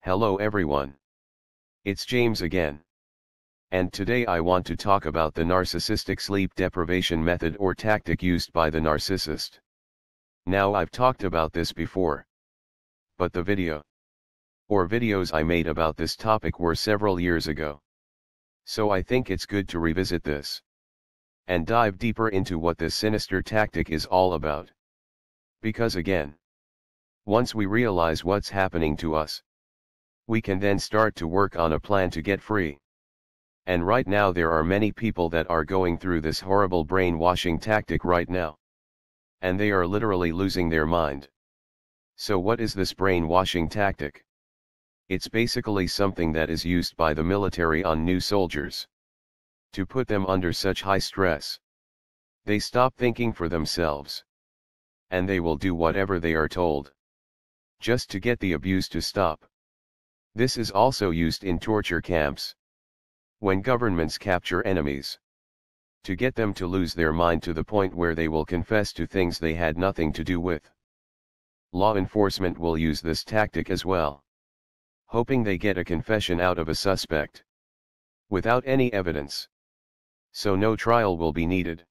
Hello everyone. It's James again. And today I want to talk about the narcissistic sleep deprivation method or tactic used by the narcissist. Now I've talked about this before. But the videos I made about this topic were several years ago. So I think it's good to revisit this. And dive deeper into what this sinister tactic is all about. Because again, once we realize what's happening to us, we can then start to work on a plan to get free. And right now there are many people that are going through this horrible brainwashing tactic right now. And they are literally losing their mind. So what is this brainwashing tactic? It's basically something that is used by the military on new soldiers. To put them under such high stress. They stop thinking for themselves. And they will do whatever they are told. Just to get the abuse to stop. This is also used in torture camps. When governments capture enemies. To get them to lose their mind to the point where they will confess to things they had nothing to do with. Law enforcement will use this tactic as well. Hoping they get a confession out of a suspect. Without any evidence. So no trial will be needed.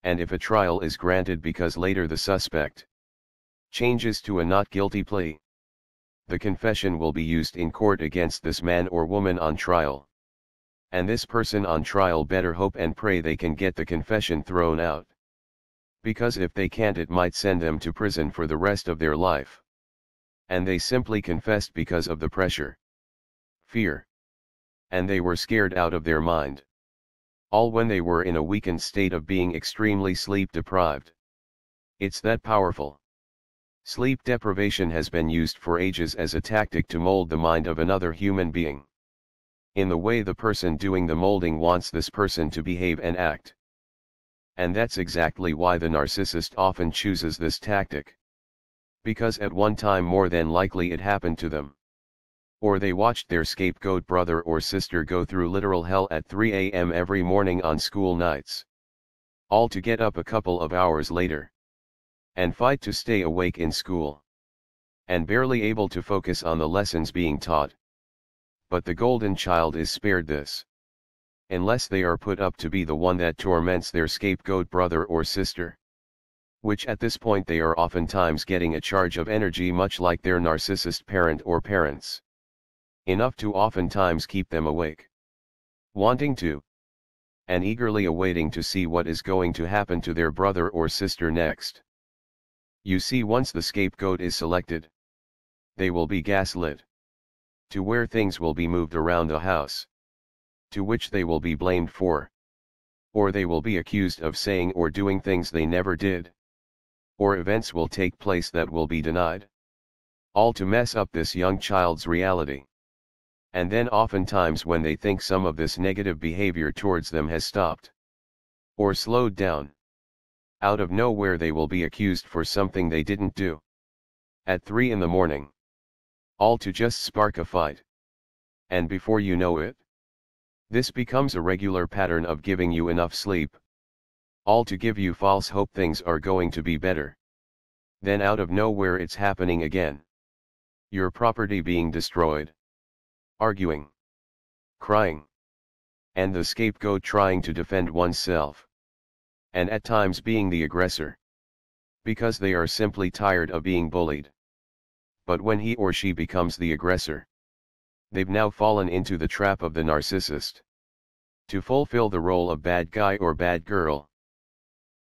And if a trial is granted because later the suspect changes to a not guilty plea, the confession will be used in court against this man or woman on trial. And this person on trial better hope and pray they can get the confession thrown out. Because if they can't, it might send them to prison for the rest of their life. And they simply confessed because of the pressure, fear, and they were scared out of their mind. All when they were in a weakened state of being extremely sleep deprived. It's that powerful. Sleep deprivation has been used for ages as a tactic to mold the mind of another human being. In the way the person doing the molding wants this person to behave and act. And that's exactly why the narcissist often chooses this tactic. Because at one time more than likely it happened to them. Or they watched their scapegoat brother or sister go through literal hell at 3 a.m. every morning on school nights. All to get up a couple of hours later. And fight to stay awake in school. And barely able to focus on the lessons being taught. But the golden child is spared this. Unless they are put up to be the one that torments their scapegoat brother or sister. Which at this point they are oftentimes getting a charge of energy much like their narcissist parent or parents. Enough to oftentimes keep them awake. Wanting to. And eagerly awaiting to see what is going to happen to their brother or sister next. You see, once the scapegoat is selected, they will be gaslit. To where things will be moved around the house. To which they will be blamed for. Or they will be accused of saying or doing things they never did. Or events will take place that will be denied. All to mess up this young child's reality. And then oftentimes when they think some of this negative behavior towards them has stopped. Or slowed down. Out of nowhere they will be accused for something they didn't do. At 3 in the morning. All to just spark a fight. And before you know it, this becomes a regular pattern of giving you enough sleep. All to give you false hope things are going to be better. Then out of nowhere it's happening again. Your property being destroyed. Arguing. Crying. And the scapegoat trying to defend oneself. And at times being the aggressor. Because they are simply tired of being bullied. But when he or she becomes the aggressor, they've now fallen into the trap of the narcissist. To fulfill the role of bad guy or bad girl.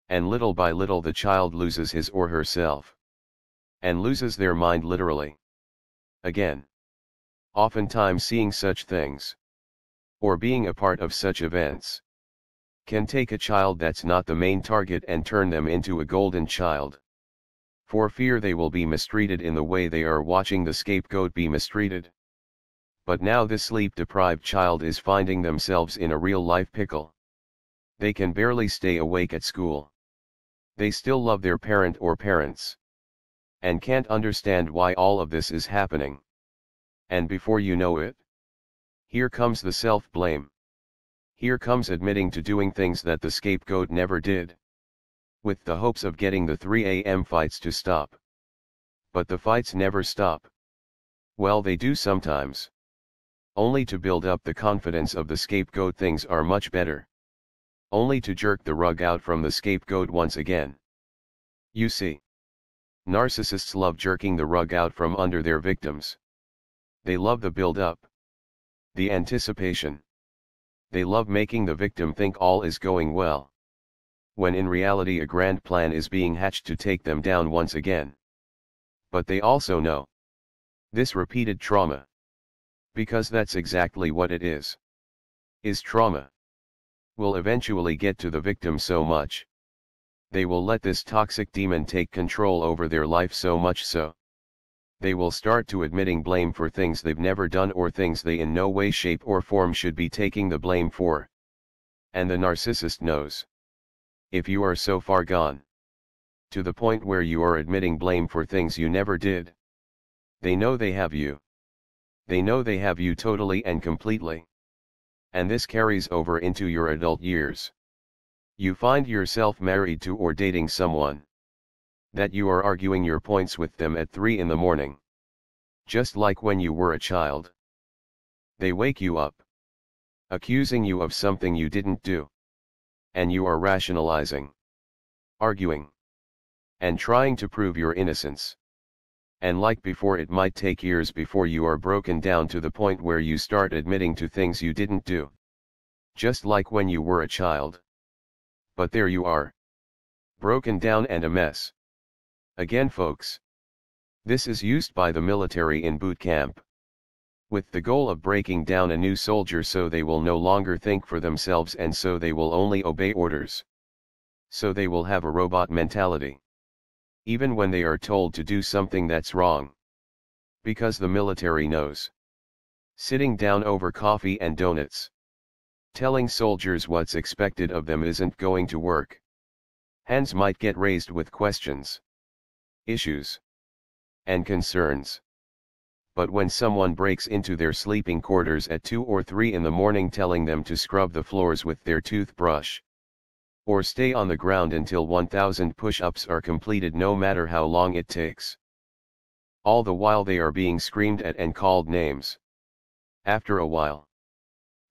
And little by little the child loses his or herself. And loses their mind literally. Again. Oftentimes seeing such things. Or being a part of such events. Can take a child that's not the main target and turn them into a golden child. For fear they will be mistreated in the way they are watching the scapegoat be mistreated. But now this sleep-deprived child is finding themselves in a real-life pickle. They can barely stay awake at school. They still love their parent or parents. And can't understand why all of this is happening. And before you know it, here comes the self-blame. Here comes admitting to doing things that the scapegoat never did. With the hopes of getting the 3 a.m. fights to stop. But the fights never stop. Well, they do sometimes. Only to build up the confidence of the scapegoat. Things are much better. Only to jerk the rug out from the scapegoat once again. You see, narcissists love jerking the rug out from under their victims. They love the build-up, the anticipation. They love making the victim think all is going well, when in reality a grand plan is being hatched to take them down once again. But they also know this repeated trauma, because that's exactly what it is trauma, will eventually get to the victim so much. They will let this toxic demon take control over their life so much so they will start to admitting blame for things they've never done or things they in no way, shape or form should be taking the blame for. And the narcissist knows. If you are so far gone to the point where you are admitting blame for things you never did, they know they have you. They know they have you totally and completely. And this carries over into your adult years. You find yourself married to or dating someone that you are arguing your points with them at 3 in the morning. Just like when you were a child. They wake you up, accusing you of something you didn't do. And you are rationalizing, arguing, and trying to prove your innocence. And like before, it might take years before you are broken down to the point where you start admitting to things you didn't do. Just like when you were a child. But there you are. Broken down and a mess. Again, folks. This is used by the military in boot camp, with the goal of breaking down a new soldier so they will no longer think for themselves and so they will only obey orders. So they will have a robot mentality. Even when they are told to do something that's wrong. Because the military knows. Sitting down over coffee and donuts, telling soldiers what's expected of them isn't going to work. Hands might get raised with questions, issues, and concerns. But when someone breaks into their sleeping quarters at 2 or 3 in the morning telling them to scrub the floors with their toothbrush, or stay on the ground until 1,000 push-ups are completed no matter how long it takes, all the while they are being screamed at and called names. After a while,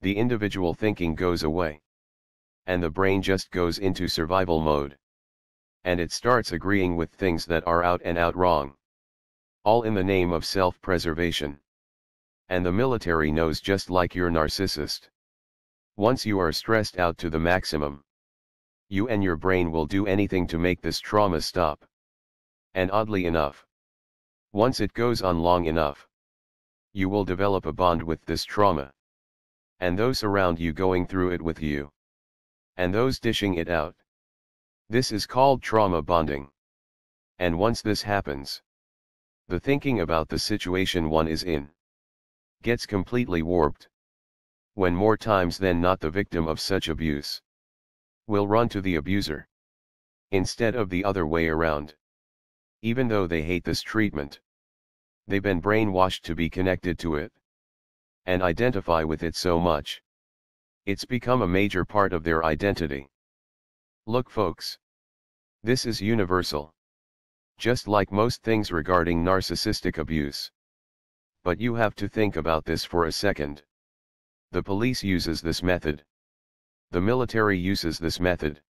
the individual thinking goes away, and the brain just goes into survival mode. And it starts agreeing with things that are out and out wrong. All in the name of self-preservation. And the military knows, just like your narcissist. Once you are stressed out to the maximum, you and your brain will do anything to make this trauma stop. And oddly enough, once it goes on long enough, you will develop a bond with this trauma. And those around you going through it with you. And those dishing it out. This is called trauma bonding. And once this happens, the thinking about the situation one is in gets completely warped. When more times than not the victim of such abuse will run to the abuser, instead of the other way around. Even though they hate this treatment, they've been brainwashed to be connected to it, and identify with it so much. It's become a major part of their identity. Look, folks. This is universal. Just like most things regarding narcissistic abuse. But you have to think about this for a second. The police uses this method. The military uses this method.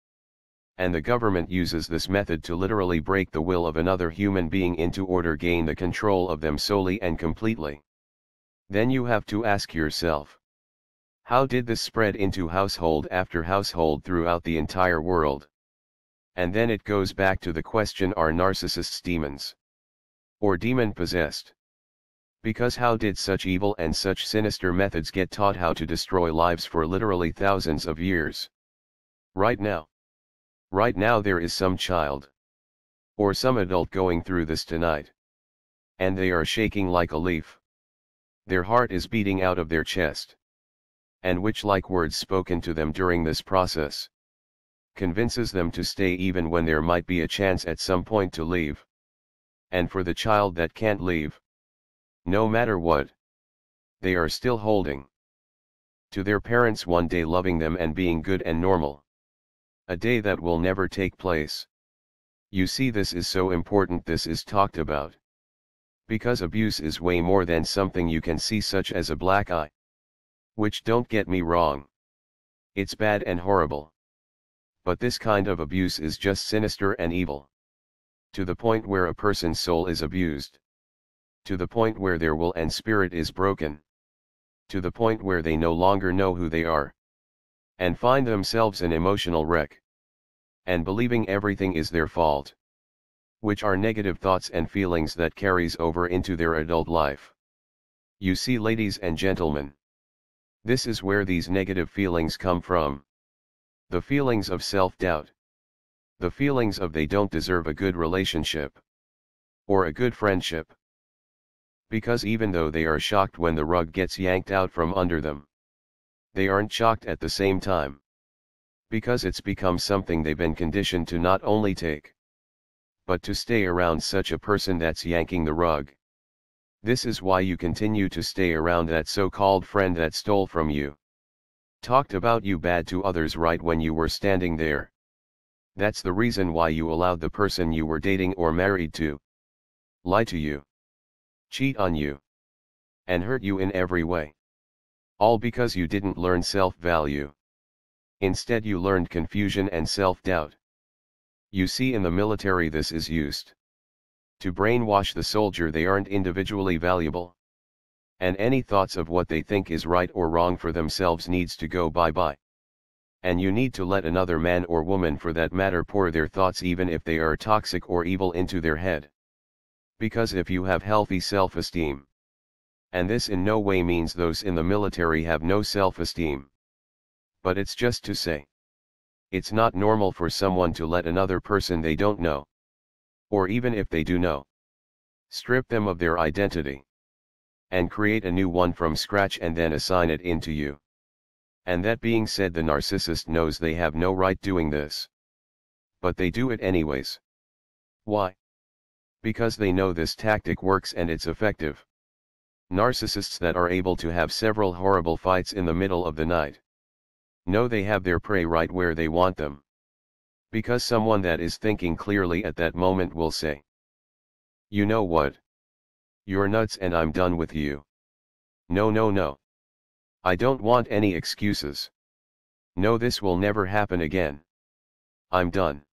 And the government uses this method to literally break the will of another human being into order, gain the control of them solely and completely. Then you have to ask yourself, how did this spread into household after household throughout the entire world? And then it goes back to the question, are narcissists demons? Or demon-possessed? Because how did such evil and such sinister methods get taught how to destroy lives for literally thousands of years? Right now there is some child, or some adult going through this tonight. And they are shaking like a leaf. Their heart is beating out of their chest. And which, like words spoken to them during this process, convinces them to stay even when there might be a chance at some point to leave. And for the child that can't leave, no matter what, they are still holding to their parents one day, loving them and being good and normal. A day that will never take place. You see, this is so important this is talked about. Because abuse is way more than something you can see, such as a black eye. Which, don't get me wrong, it's bad and horrible. But this kind of abuse is just sinister and evil. To the point where a person's soul is abused. To the point where their will and spirit is broken. To the point where they no longer know who they are. And find themselves an emotional wreck. And believing everything is their fault. Which are negative thoughts and feelings that carries over into their adult life. You see, ladies and gentlemen, this is where these negative feelings come from. The feelings of self-doubt. The feelings of they don't deserve a good relationship. Or a good friendship. Because even though they are shocked when the rug gets yanked out from under them, they aren't shocked at the same time. Because it's become something they've been conditioned to not only take, but to stay around such a person that's yanking the rug. This is why you continue to stay around that so-called friend that stole from you. Talked about you bad to others right when you were standing there. That's the reason why you allowed the person you were dating or married to lie to you, cheat on you, and hurt you in every way. All because you didn't learn self-value. Instead you learned confusion and self-doubt. You see, in the military this is used to brainwash the soldier they aren't individually valuable. And any thoughts of what they think is right or wrong for themselves needs to go bye-bye. And you need to let another man or woman for that matter pour their thoughts, even if they are toxic or evil, into their head. Because if you have healthy self-esteem, and this in no way means those in the military have no self-esteem, but it's just to say, it's not normal for someone to let another person they don't know, or even if they do know, strip them of their identity, and create a new one from scratch and then assign it into you. And that being said, the narcissist knows they have no right doing this. But they do it anyways. Why? Because they know this tactic works and it's effective. Narcissists that are able to have several horrible fights in the middle of the night know they have their prey right where they want them. Because someone that is thinking clearly at that moment will say, "You know what? You're nuts and I'm done with you. No, no, no. I don't want any excuses. No, this will never happen again. I'm done."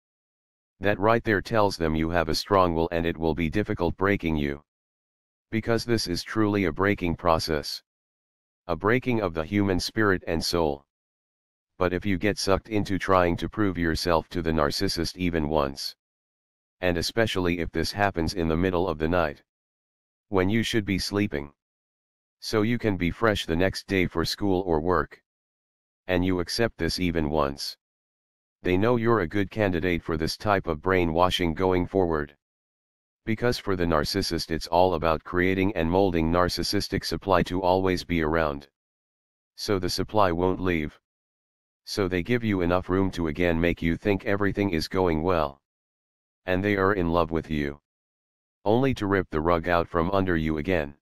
That right there tells them you have a strong will and it will be difficult breaking you. Because this is truly a breaking process. A breaking of the human spirit and soul. But if you get sucked into trying to prove yourself to the narcissist even once, and especially if this happens in the middle of the night, when you should be sleeping, so you can be fresh the next day for school or work, and you accept this even once, they know you're a good candidate for this type of brainwashing going forward. Because for the narcissist it's all about creating and molding narcissistic supply to always be around. So the supply won't leave. So they give you enough room to again make you think everything is going well. And they are in love with you. Only to rip the rug out from under you again.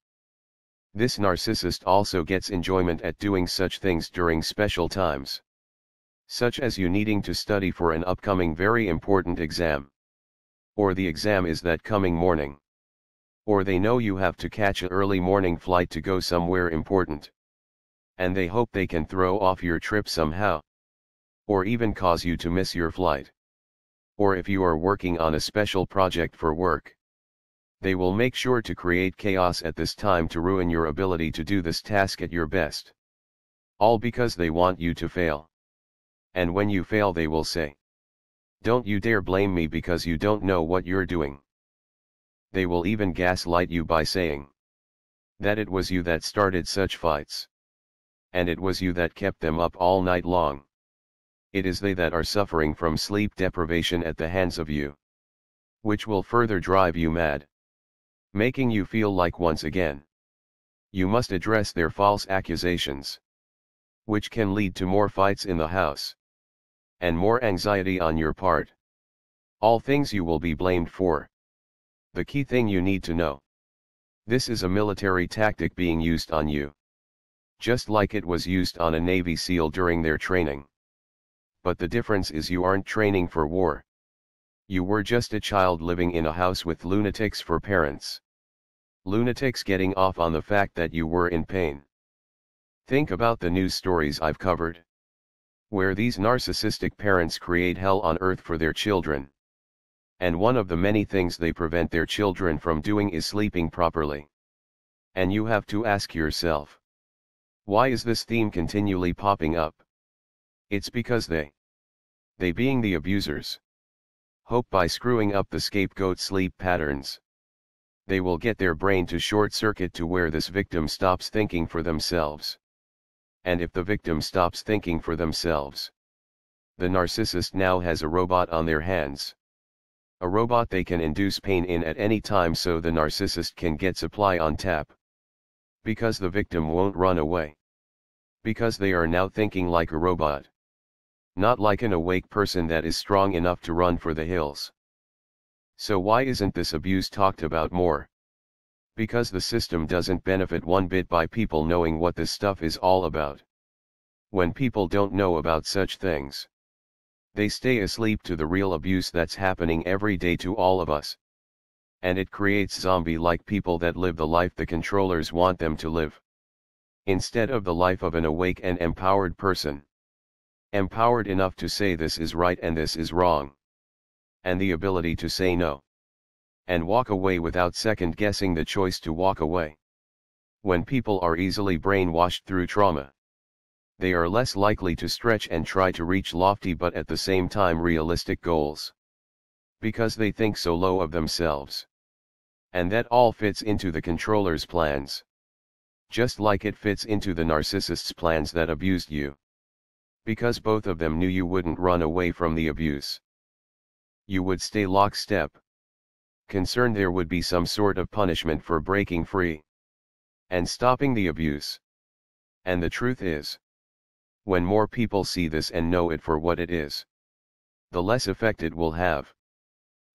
This narcissist also gets enjoyment at doing such things during special times. Such as you needing to study for an upcoming very important exam. Or the exam is that coming morning. Or they know you have to catch an early morning flight to go somewhere important. And they hope they can throw off your trip somehow. Or even cause you to miss your flight. Or if you are working on a special project for work, they will make sure to create chaos at this time to ruin your ability to do this task at your best. All because they want you to fail. And when you fail they will say, "Don't you dare blame me because you don't know what you're doing." They will even gaslight you by saying that it was you that started such fights. And it was you that kept them up all night long. It is they that are suffering from sleep deprivation at the hands of you. Which will further drive you mad. Making you feel like once again, you must address their false accusations. Which can lead to more fights in the house. And more anxiety on your part. All things you will be blamed for. The key thing you need to know. This is a military tactic being used on you. Just like it was used on a Navy SEAL during their training. But the difference is you aren't training for war. You were just a child living in a house with lunatics for parents. Lunatics getting off on the fact that you were in pain. Think about the news stories I've covered, where these narcissistic parents create hell on earth for their children. And one of the many things they prevent their children from doing is sleeping properly. And you have to ask yourself, why is this theme continually popping up? It's because they being the abusers, hope by screwing up the scapegoat sleep patterns, they will get their brain to short circuit to where this victim stops thinking for themselves. And if the victim stops thinking for themselves, the narcissist now has a robot on their hands. A robot they can induce pain in at any time so the narcissist can get supply on tap. Because the victim won't run away. Because they are now thinking like a robot. Not like an awake person that is strong enough to run for the hills. So why isn't this abuse talked about more? Because the system doesn't benefit one bit by people knowing what this stuff is all about. When people don't know about such things, they stay asleep to the real abuse that's happening every day to all of us. And it creates zombie-like people that live the life the controllers want them to live, instead of the life of an awake and empowered person. Empowered enough to say this is right and this is wrong. And the ability to say no. And walk away without second-guessing the choice to walk away. When people are easily brainwashed through trauma, they are less likely to stretch and try to reach lofty but at the same time realistic goals. Because they think so low of themselves. And that all fits into the controller's plans. Just like it fits into the narcissist's plans that abused you. Because both of them knew you wouldn't run away from the abuse. You would stay lockstep. Concerned there would be some sort of punishment for breaking free and stopping the abuse. And the truth is, when more people see this and know it for what it is, the less effect it will have.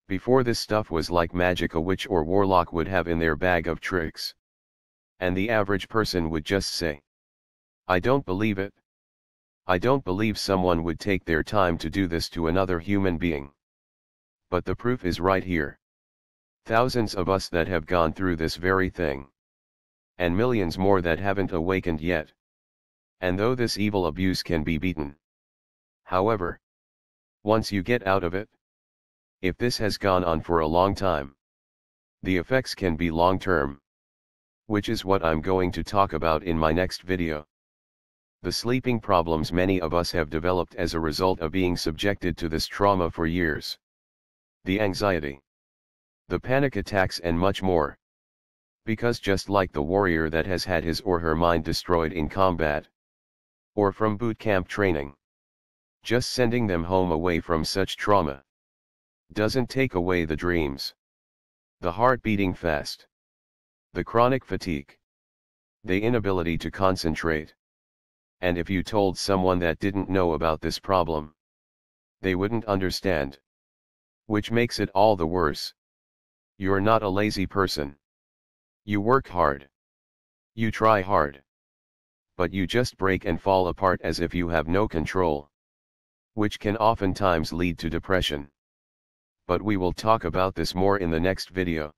Before, this stuff was like magic a witch or warlock would have in their bag of tricks. And the average person would just say, I don't believe it. I don't believe someone would take their time to do this to another human being. But the proof is right here. Thousands of us that have gone through this very thing. And millions more that haven't awakened yet. And though this evil abuse can be beaten, however, once you get out of it, if this has gone on for a long time, the effects can be long-term. Which is what I'm going to talk about in my next video. The sleeping problems many of us have developed as a result of being subjected to this trauma for years. The anxiety, the panic attacks and much more. Because just like the warrior that has had his or her mind destroyed in combat, or from boot camp training, just sending them home away from such trauma doesn't take away the dreams, the heart beating fast, the chronic fatigue, the inability to concentrate. And if you told someone that didn't know about this problem, they wouldn't understand. Which makes it all the worse. You're not a lazy person. You work hard. You try hard. But you just break and fall apart as if you have no control. Which can oftentimes lead to depression. But we will talk about this more in the next video.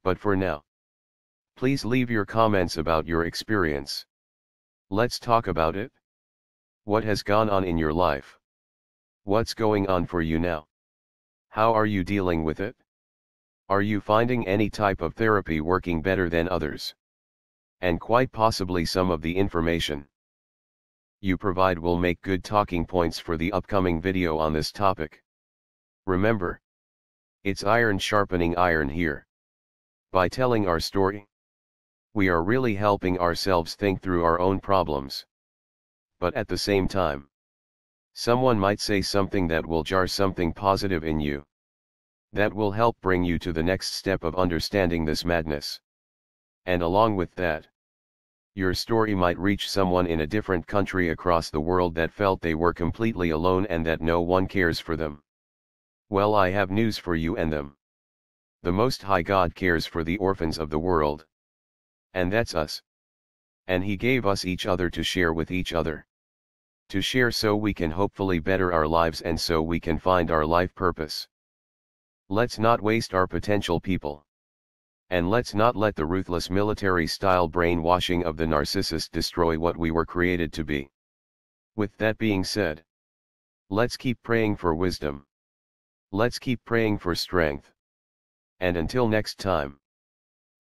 But for now, please leave your comments about your experience. Let's talk about it. What has gone on in your life? What's going on for you now? How are you dealing with it? Are you finding any type of therapy working better than others? And quite possibly some of the information you provide will make good talking points for the upcoming video on this topic. Remember, it's iron sharpening iron here. By telling our story, we are really helping ourselves think through our own problems. But at the same time, someone might say something that will jar something positive in you, that will help bring you to the next step of understanding this madness. And along with that, your story might reach someone in a different country across the world that felt they were completely alone and that no one cares for them. Well, I have news for you and them. The Most High God cares for the orphans of the world. And that's us. And He gave us each other to share with each other. To share so we can hopefully better our lives and so we can find our life purpose. Let's not waste our potential, people. And let's not let the ruthless military-style brainwashing of the narcissist destroy what we were created to be. With that being said, let's keep praying for wisdom. Let's keep praying for strength. And until next time,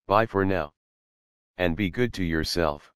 bye for now. And be good to yourself.